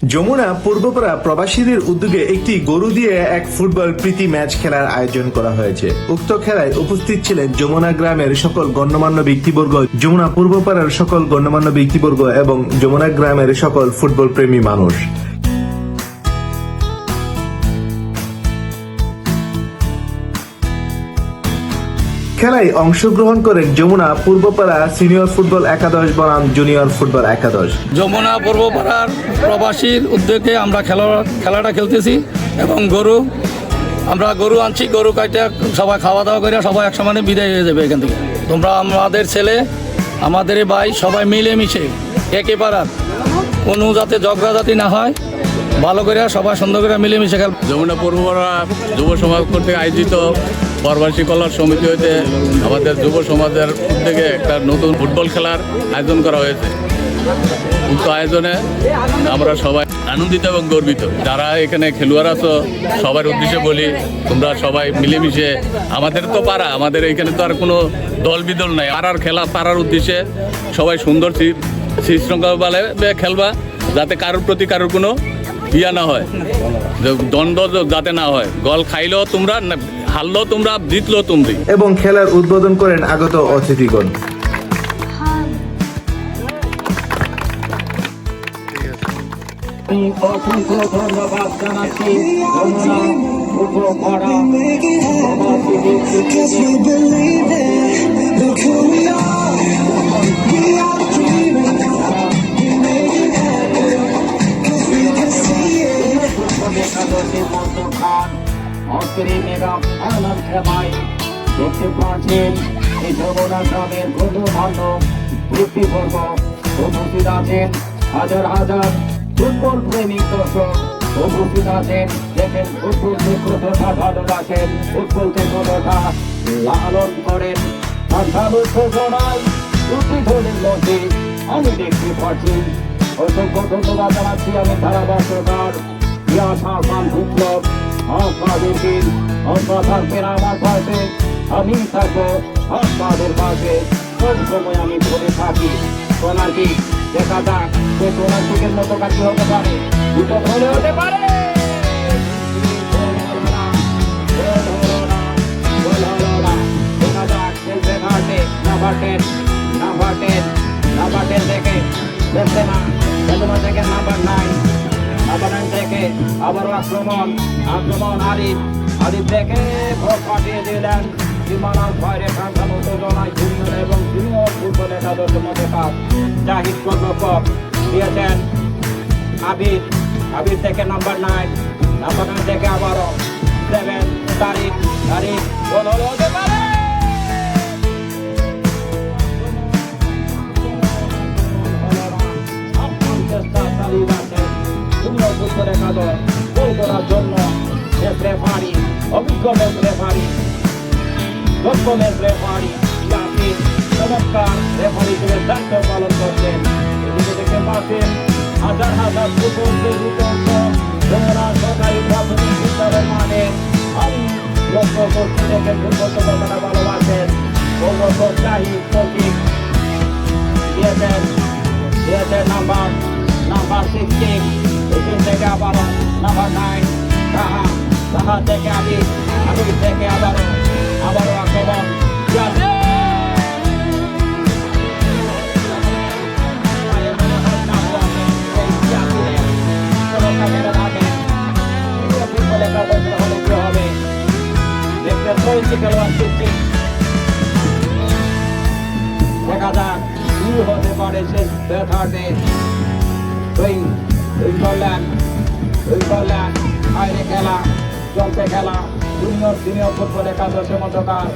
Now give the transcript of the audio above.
যমুনা পূর্বপাড়া প্রবাসীদের উদ্যোগে একটি গরু দিয়ে এক ফুটবল প্রীতি ম্যাচ খেলার আয়োজন করা হয়েছে। উক্ত খেলায় উপস্থিত ছিলেন যমুনা গ্রামের সকল গণ্যমান্য ব্যক্তিবর্গ, যমুনা পূর্বপাড়ার সকল গণ্যমান্য ব্যক্তিবর্গ এবং যমুনা গ্রামের সকল ফুটবল প্রেমী মানুষ। খেলায় অংশগ্রহণ করেন যমুনা পূর্বপাড়া সিনিয়র ফুটবল একাদশ বনাম জুনিয়র ফুটবল একাদশ। যমুনা পূর্বপাড়ার প্রবাসীর উদ্যোগে আমরা খেলাটা খেলতেছি এবং আমরা গরু আনছি, গরু কাটে সবাই খাওয়া দাওয়া করে সবাই একসঙ্গে বিদায় হয়ে যাবে এখান থেকে। তোমরা আমাদের ছেলে, আমাদের ভাই সবাই মিলেমিশে একে পাড়ার কোনো যাতে ঝগড়া জাতি না হয়, ভালো করে সবাই সুন্দর করে মিলেমিশে খেল। যমুনা পূর্বপাড়া যুব সমাজ কর্তৃক আয়োজিত প্রবাসী কল্যাণ সমিতি হইতে আমাদের যুব সমাজের উদ্যোগে একটা নতুন ফুটবল খেলার আয়োজন করা হয়েছে। উক্ত আয়োজনে আমরা সবাই আনন্দিত এবং গর্বিত। যারা এখানে খেলোয়াড় আছো সবার উদ্দেশ্যে বলি, তোমরা সবাই মিলেমিশে, আমাদের তো পাড়া, আমাদের এখানে তো আর কোনো দল বিদল নাই, পাড়ার খেলা পাড়ার উদ্দেশ্যে সবাই সুন্দর শৃঙ্খলাভাবে খেলবা, যাতে কারোর প্রতি কারোর কোনো ইয়া না হয়, দ্বন্দ্ব যাতে না হয়। গল খাইলেও তোমরা, হারলেও তোমরা, জিতলেও তুমি। এবং খেলার উদ্বোধন করেন আগত অতিথিগণ। অসংখ্য ধন্যবাদ জানাচ্ছি যমুনা পূর্বপাড়া দেখতে পাচ্ছেন এই যমুনা গ্রামের গণ্যমান্য ব্যক্তিবর্গ উপস্থিত আছেন। হাজার হাজার ফুটবল প্রেমিক দর্শক উপস্থিত আছেন। দেখেন ফুটবলকে কতটা ভালোবাসেন, ফুটবলকে কতটা লালন করেন। উদ্বোধনের মধ্যে আমি দেখতে পাচ্ছি। অসংখ্য ধন্যবাদ জানাচ্ছি আমি ধারাভাষ্যকার ইয়াস হাসান বিপ্লব। আপনাদেরকে আপনারা থাকবেন আমার পাশে, আমি থাকবো আপনাদের পাশে। সব সময় আমি বলে থাকি সোনারকি দেখা যাক যে সোনারকির মতো কাছে হতে পারে, দুটো ধরে হতে পারে। দেখা যাক খেলতে ঘাটে নাম্বার 10 থেকে বেঞ্জেমা থেকে নাম্বার 9 থেকে আবারও আক্রমণ আরিফ থেকে ভোট পাঠিয়ে দিলেন সীমানার বাইরে কাঙ্ক্ষানো যোজনায় জুনিয়র এবং জুনিয়র ফুটবল একাদশের মধ্যে কাজ জাহিদ কর্ণকর দিয়েছেন আবির থেকে নাম্বার 9 থেকে আবারও 7 তারিখ গোল হতে পারে। জুনিয়র ফুটবল একাদশ গোল করার জন্য রেফারি, অভিজ্ঞ রেফারি, দক্ষ রেফারি ইয়াসিন চমৎকার রেফারি হিসেবে দায়িত্ব পালন করছেন। এদিকে দেখতে পাচ্ছেন হাজার হাজার ফুটবল দর্শক যমুনা সরকারি প্রাথমিক বিদ্যালয়ের মাঠে। আমি লক্ষ্য করছি দেখেন ফুটবল কতটা ভালোবাসেন। গোলরক্ষক জাহিদ প্রতীক দিয়েছেন নাম্বার 16 থেকে আবারও নাম্বার 9 তাহা থেকে আবির থেকে আবারও আক্রমণ দেখা যাক কি হতে পারে শেষ ব্যথাতে। বাইরে খেলা চলছে, খেলা জুনিয়র সিনিয়র ফুটবল একাদশের মতো কাজ।